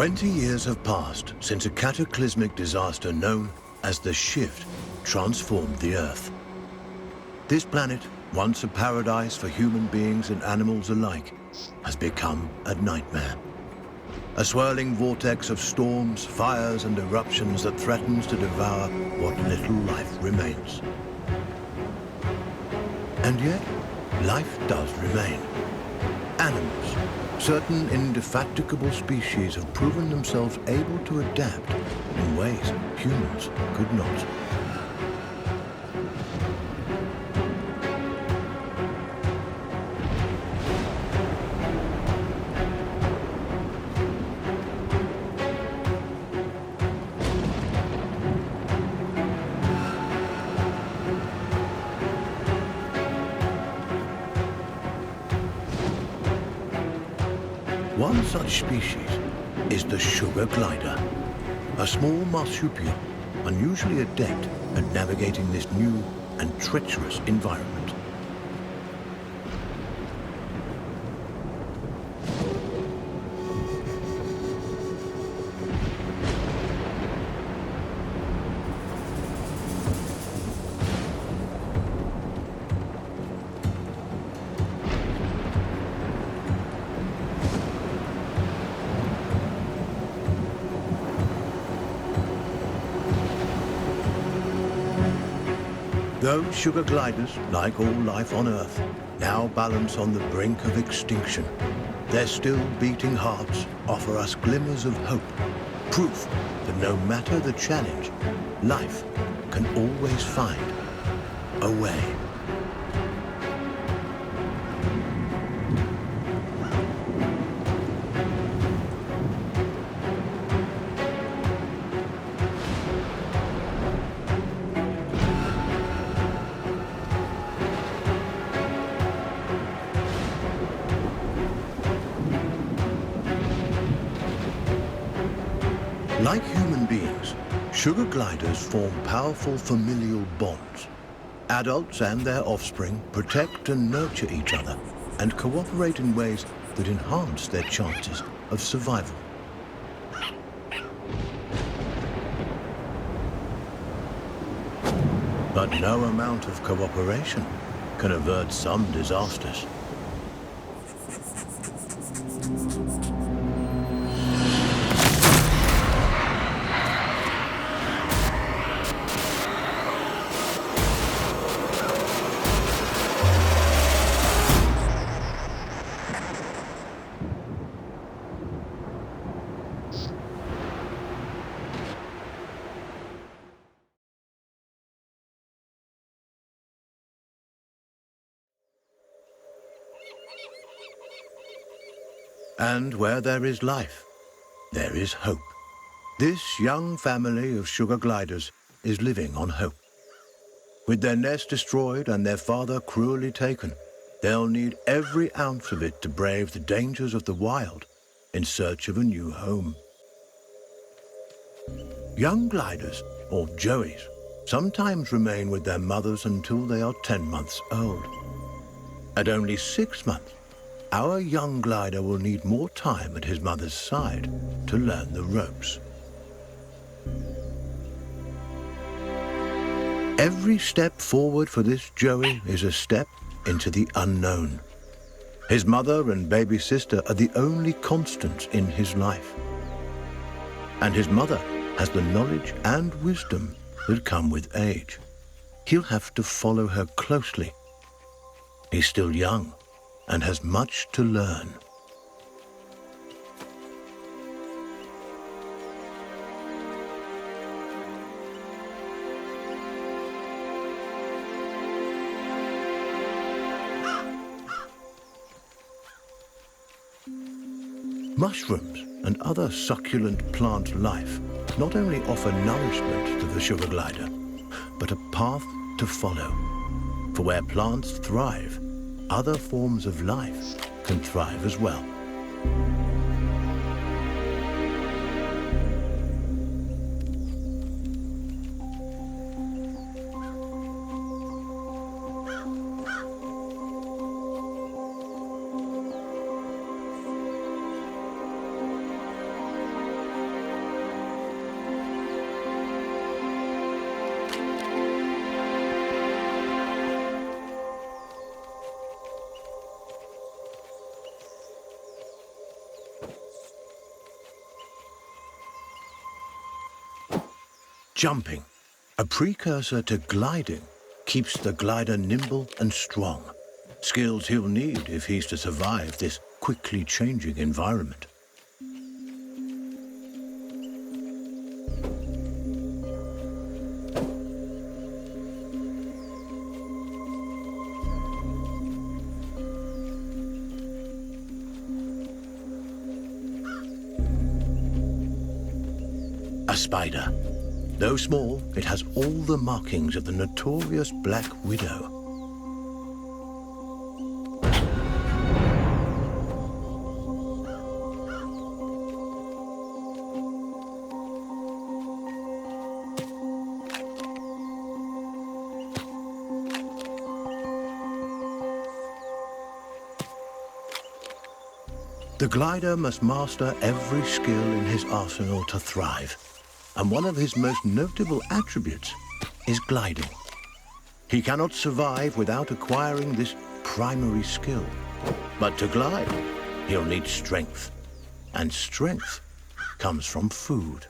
20 years have passed since a cataclysmic disaster known as the Shift transformed the Earth. This planet, once a paradise for human beings and animals alike, has become a nightmare. A swirling vortex of storms, fires, and eruptions that threatens to devour what little life remains. And yet, life does remain. Animals, certain indefatigable species have proven themselves able to adapt in ways humans could not. One such species is the sugar glider, a small marsupial unusually adept at navigating this new and treacherous environment. Those sugar gliders, like all life on Earth, now balance on the brink of extinction. Their still beating hearts offer us glimmers of hope, proof that no matter the challenge, life can always find a way. Like human beings, sugar gliders form powerful familial bonds. Adults and their offspring protect and nurture each other and cooperate in ways that enhance their chances of survival. But no amount of cooperation can avert some disasters. And where there is life, there is hope. This young family of sugar gliders is living on hope. With their nest destroyed and their father cruelly taken, they'll need every ounce of it to brave the dangers of the wild in search of a new home. Young gliders, or joeys, sometimes remain with their mothers until they are 10 months old. At only 6 months, our young glider will need more time at his mother's side to learn the ropes. Every step forward for this joey is a step into the unknown. His mother and baby sister are the only constants in his life. And his mother has the knowledge and wisdom that come with age. He'll have to follow her closely. He's still young and has much to learn. Mushrooms and other succulent plant life not only offer nourishment to the sugar glider, but a path to follow. For where plants thrive, other forms of life can thrive as well. Jumping, a precursor to gliding, keeps the glider nimble and strong. Skills he'll need if he's to survive this quickly changing environment. A spider. Though small, it has all the markings of the notorious Black Widow. The glider must master every skill in his arsenal to thrive. And one of his most notable attributes is gliding. He cannot survive without acquiring this primary skill. But to glide, he'll need strength. And strength comes from food.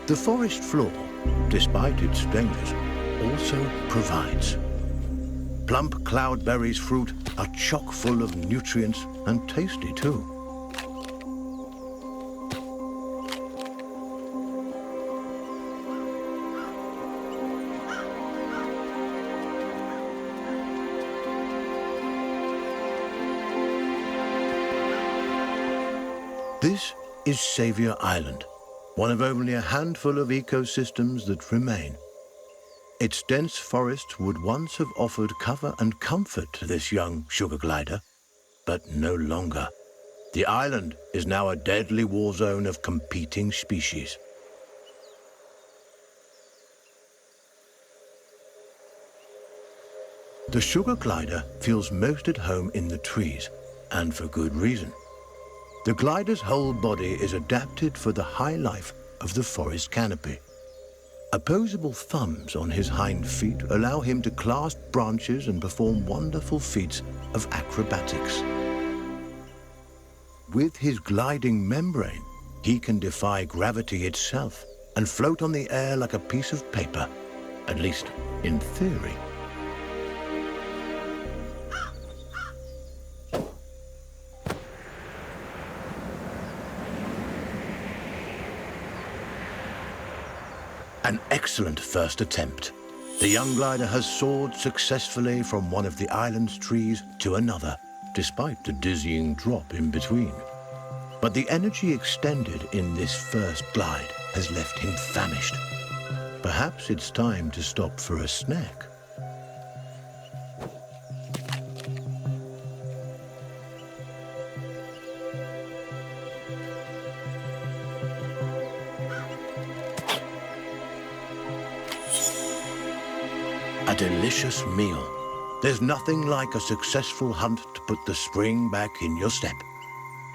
The forest floor, despite its dangers, also provides. Plump cloudberries fruit are chock full of nutrients and tasty too. This is Savior Island, one of only a handful of ecosystems that remain. Its dense forest would once have offered cover and comfort to this young sugar glider, but no longer. The island is now a deadly war zone of competing species. The sugar glider feels most at home in the trees, and for good reason. The glider's whole body is adapted for the high life of the forest canopy. Opposable thumbs on his hind feet allow him to clasp branches and perform wonderful feats of acrobatics. With his gliding membrane, he can defy gravity itself and float on the air like a piece of paper, at least in theory. An excellent first attempt. The young glider has soared successfully from one of the island's trees to another, despite the dizzying drop in between. But the energy expended in this first glide has left him famished. Perhaps it's time to stop for a snack. A delicious meal. There's nothing like a successful hunt to put the spring back in your step.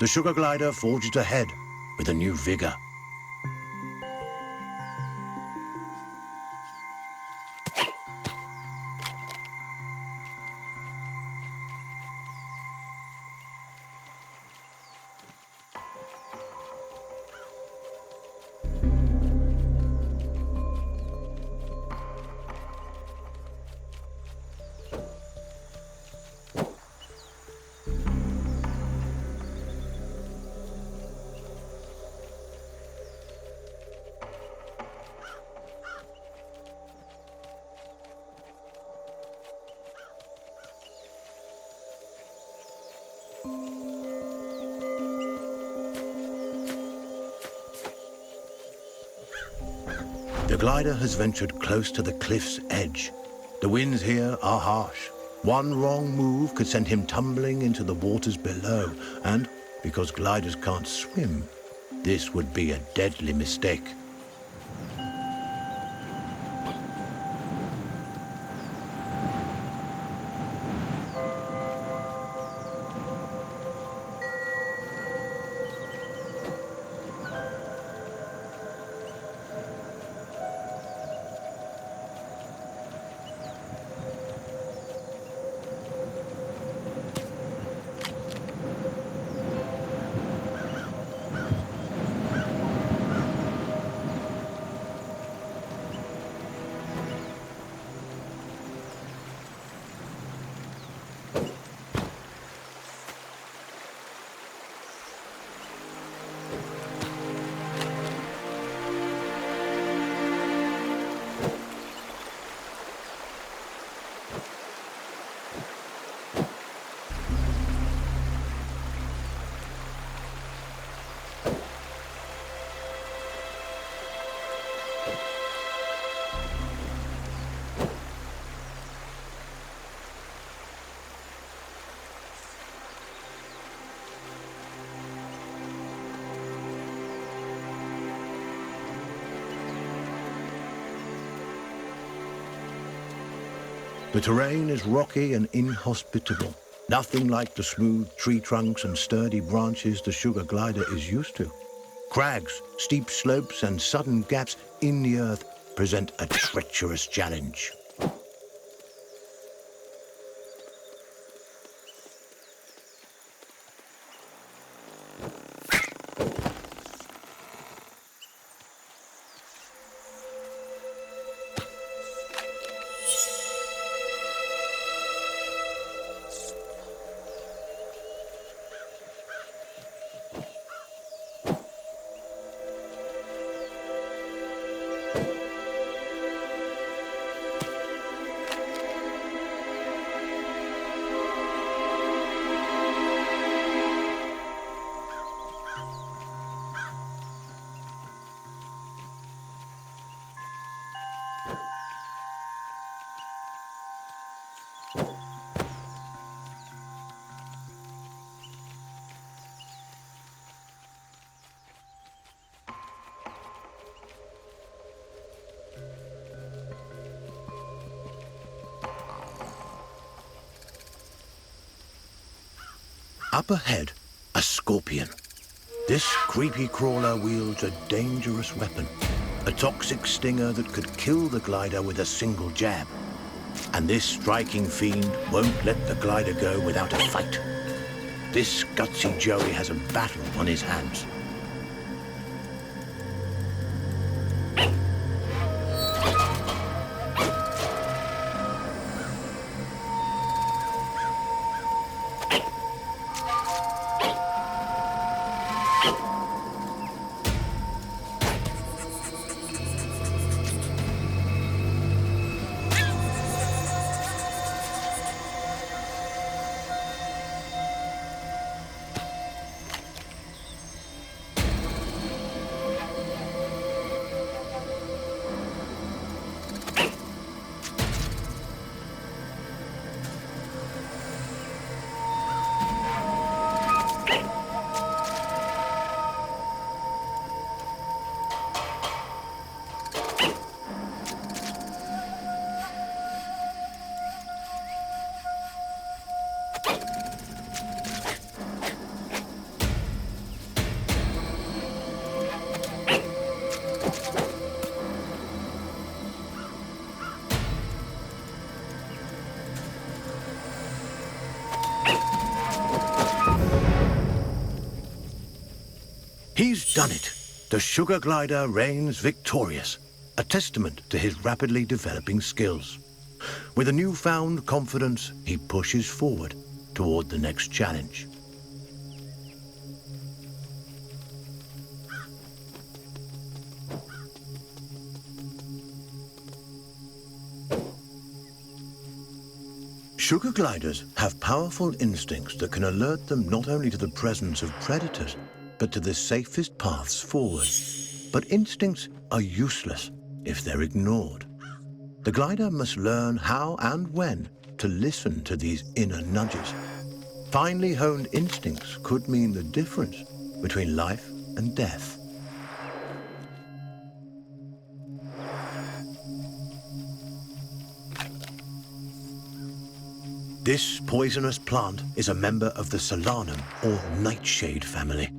The sugar glider forges ahead with a new vigor. The glider has ventured close to the cliff's edge. The winds here are harsh. One wrong move could send him tumbling into the waters below, and because gliders can't swim, This would be a deadly mistake. The terrain is rocky and inhospitable, nothing like the smooth tree trunks and sturdy branches the sugar glider is used to. Crags, steep slopes, and sudden gaps in the earth present a treacherous challenge. Up ahead, a scorpion. This creepy crawler wields a dangerous weapon, a toxic stinger that could kill the glider with a single jab. And this striking fiend won't let the glider go without a fight. This gutsy Joey has a battle on his hands. He's done it. The sugar glider reigns victorious, a testament to his rapidly developing skills. With a newfound confidence, he pushes forward toward the next challenge. Sugar gliders have powerful instincts that can alert them not only to the presence of predators, but to the safest paths forward. But instincts are useless if they're ignored. The glider must learn how and when to listen to these inner nudges. Finely honed instincts could mean the difference between life and death. This poisonous plant is a member of the Solanum, or nightshade family.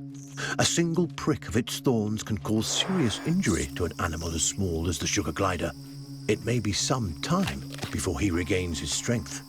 A single prick of its thorns can cause serious injury to an animal as small as the sugar glider. It may be some time before he regains his strength.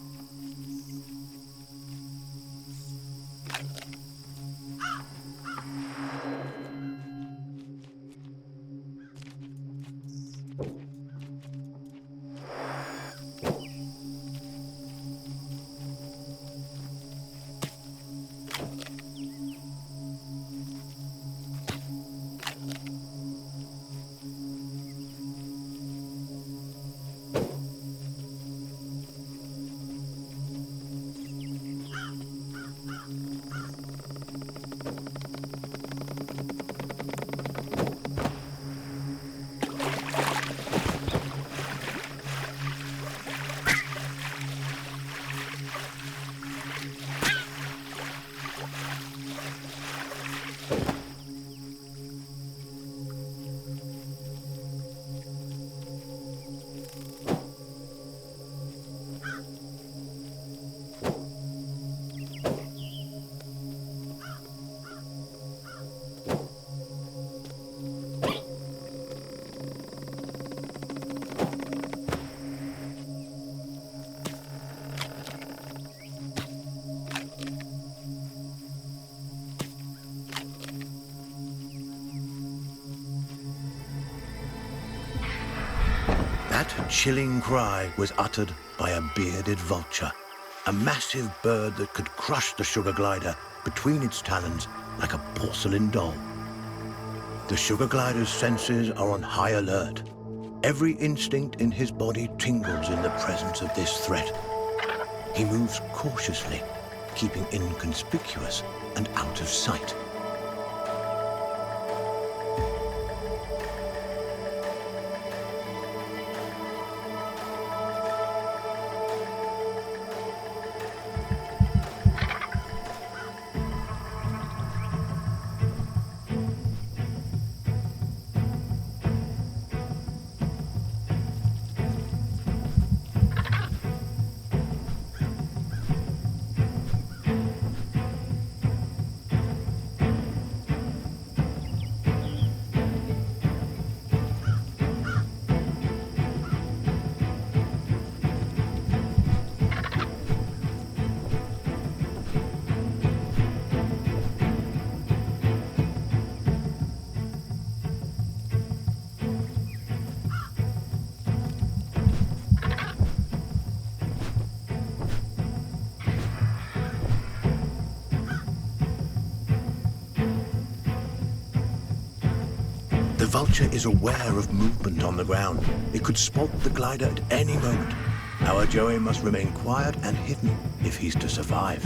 That chilling cry was uttered by a bearded vulture, a massive bird that could crush the sugar glider between its talons like a porcelain doll. The sugar glider's senses are on high alert. Every instinct in his body tingles in the presence of this threat. He moves cautiously, keeping inconspicuous and out of sight. The vulture is aware of movement on the ground. It could spot the glider at any moment. Our Joey must remain quiet and hidden if he's to survive.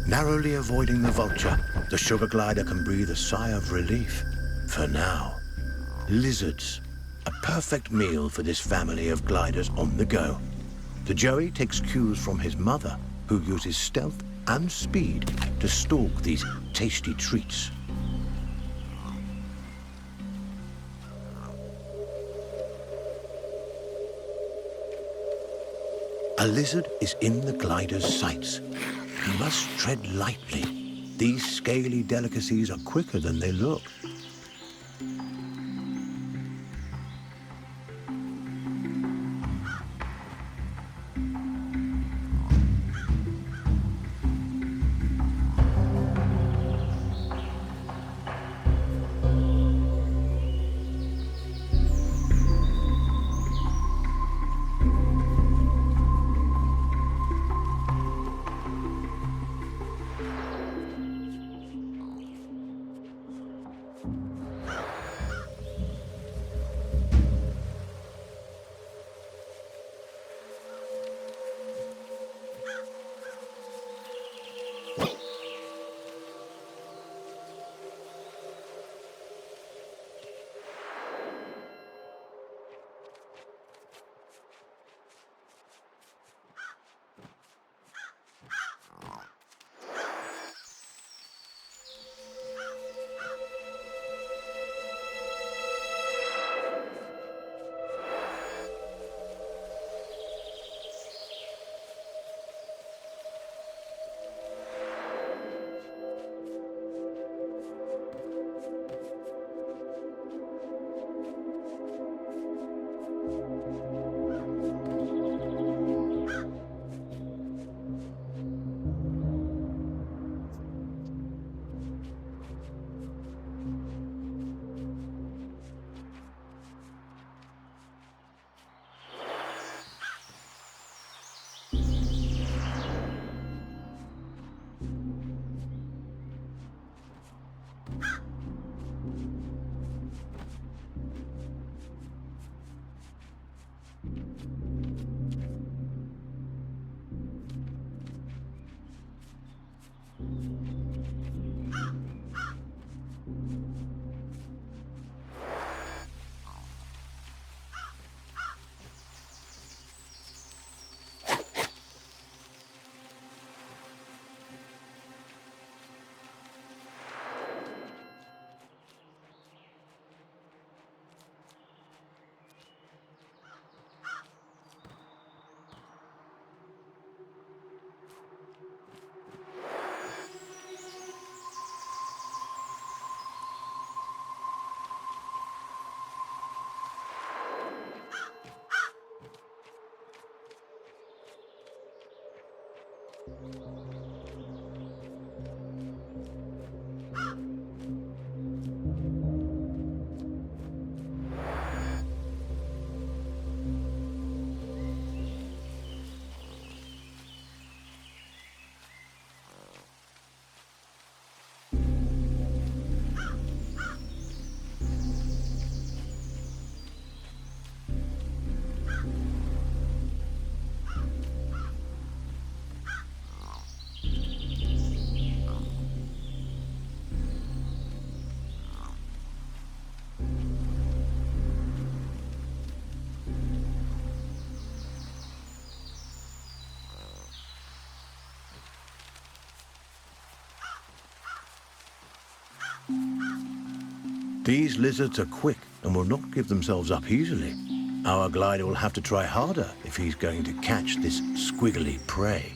Narrowly avoiding the vulture, the sugar glider can breathe a sigh of relief. For now. Lizards. A perfect meal for this family of gliders on the go. The Joey takes cues from his mother, who uses stealth and speed to stalk these tasty treats. A lizard is in the glider's sights. He must tread lightly. These scaly delicacies are quicker than they look. These lizards are quick and will not give themselves up easily. Our glider will have to try harder if he's going to catch this squiggly prey.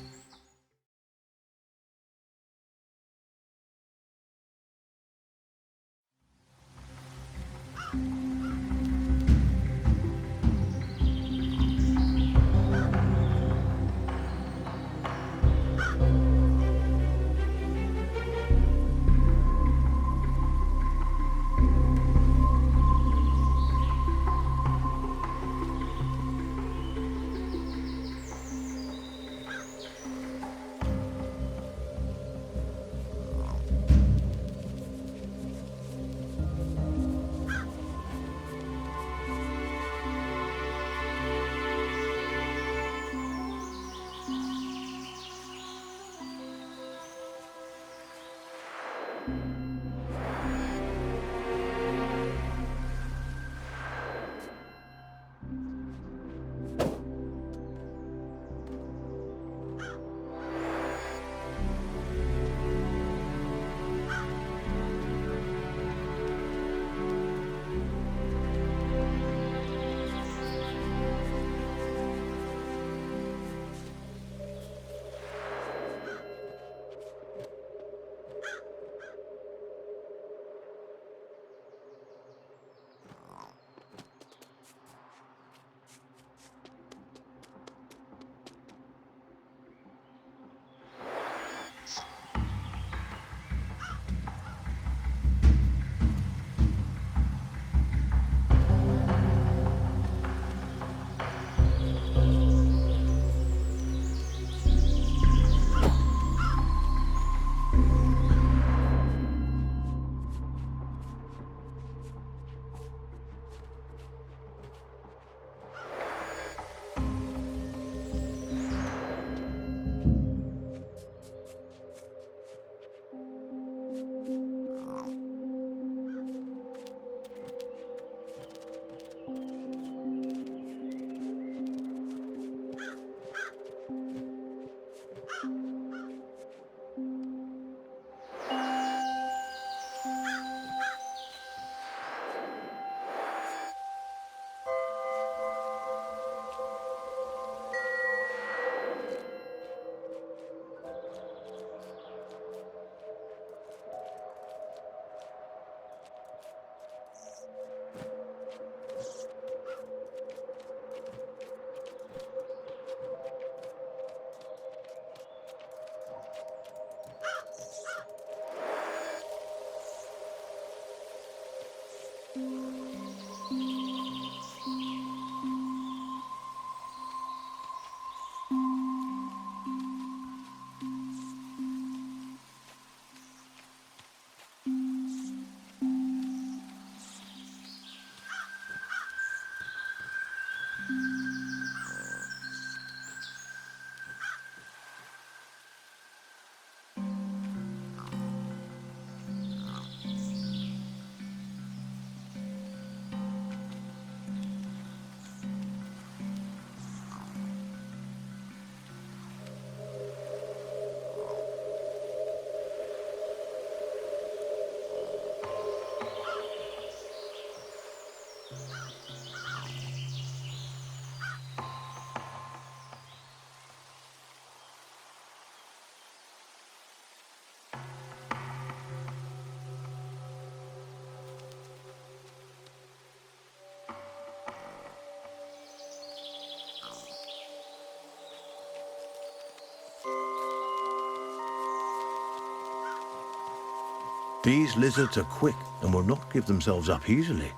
These lizards are quick and will not give themselves up easily.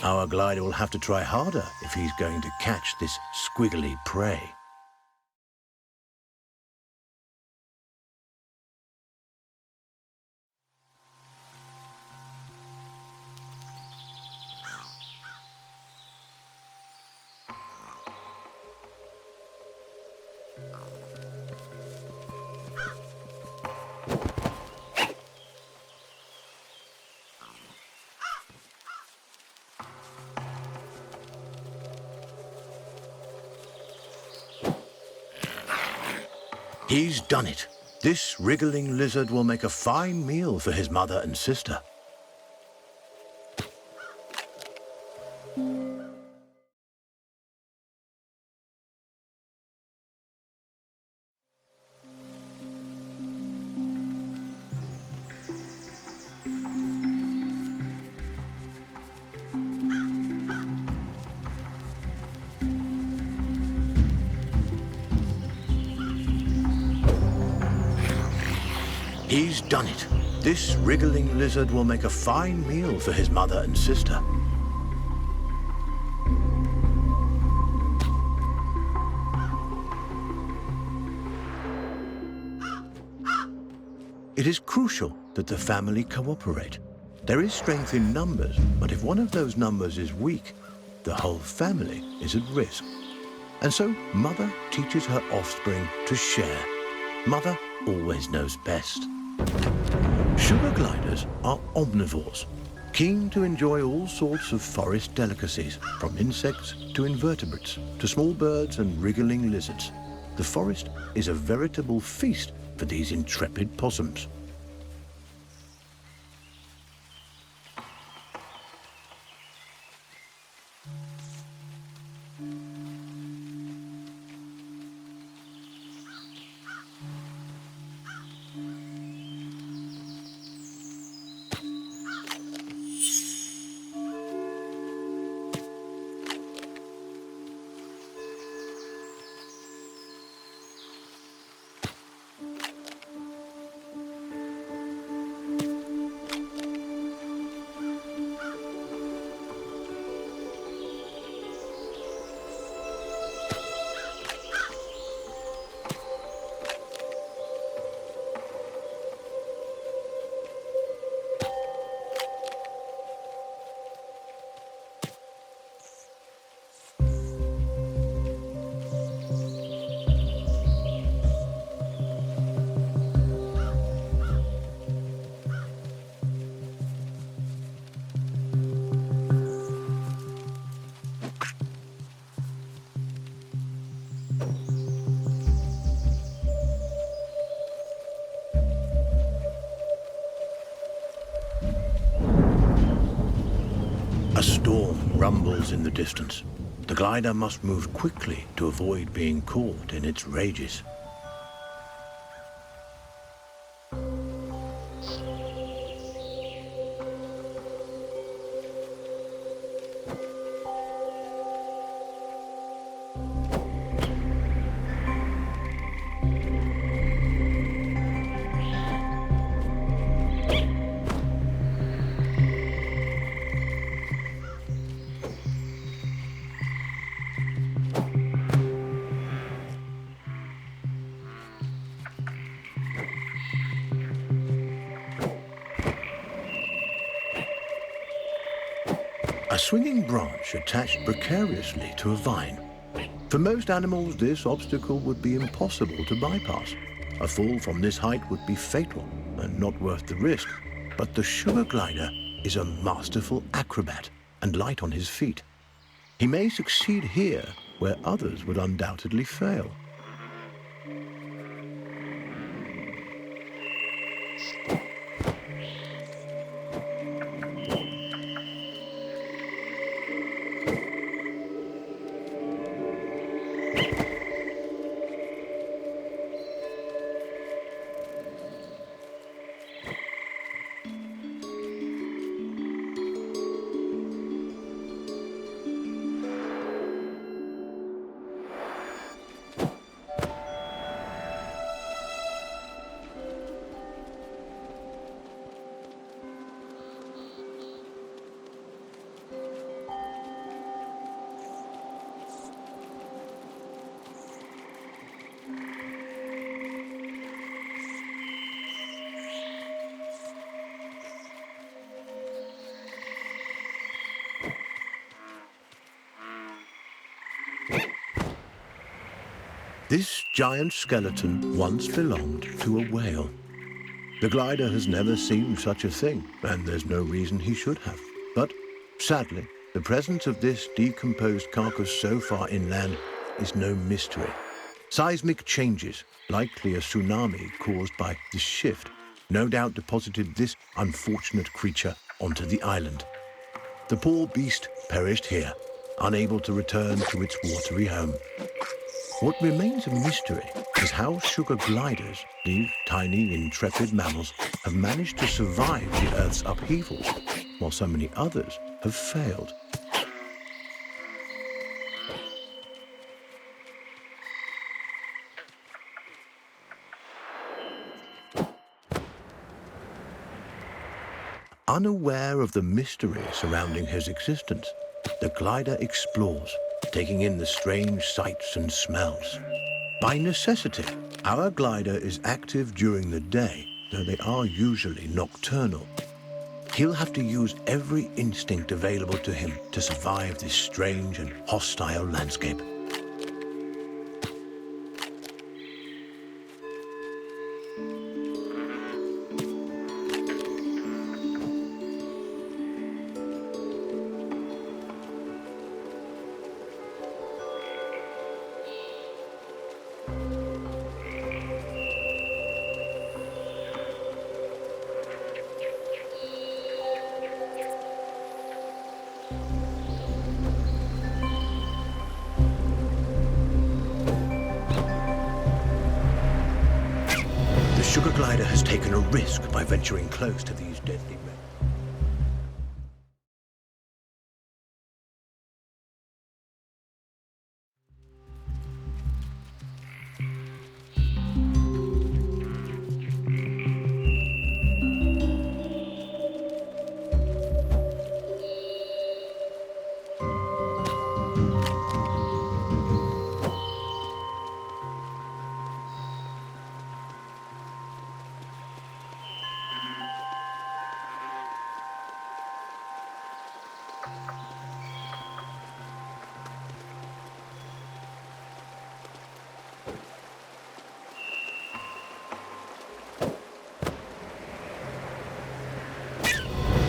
Our glider will have to try harder if he's going to catch this squiggly prey. He's done it. This wriggling lizard will make a fine meal for his mother and sister. He's done it. This wriggling lizard will make a fine meal for his mother and sister. It is crucial that the family cooperate. There is strength in numbers, but if one of those numbers is weak, the whole family is at risk. And so Mother teaches her offspring to share. Mother always knows best. Sugar gliders are omnivores, keen to enjoy all sorts of forest delicacies, from insects to invertebrates, to small birds and wriggling lizards. The forest is a veritable feast for these intrepid possums. A storm rumbles in the distance. The glider must move quickly to avoid being caught in its rages. A swinging branch attached precariously to a vine. For most animals, this obstacle would be impossible to bypass. A fall from this height would be fatal and not worth the risk. But the sugar glider is a masterful acrobat and light on his feet. He may succeed here where others would undoubtedly fail. This giant skeleton once belonged to a whale. The glider has never seen such a thing, and there's no reason he should have. But sadly, the presence of this decomposed carcass so far inland is no mystery. Seismic changes, likely a tsunami caused by this shift, no doubt deposited this unfortunate creature onto the island. The poor beast perished here, unable to return to its watery home. What remains a mystery is how sugar gliders, these tiny, intrepid mammals, have managed to survive the Earth's upheavals, while so many others have failed. Unaware of the mystery surrounding his existence, the glider explores, taking in the strange sights and smells. By necessity, our glider is active during the day, though they are usually nocturnal. He'll have to use every instinct available to him to survive this strange and hostile landscape. The sugar glider has taken a risk by venturing close to these deadly men.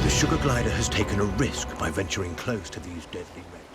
The sugar glider has taken a risk by venturing close to these deadly men.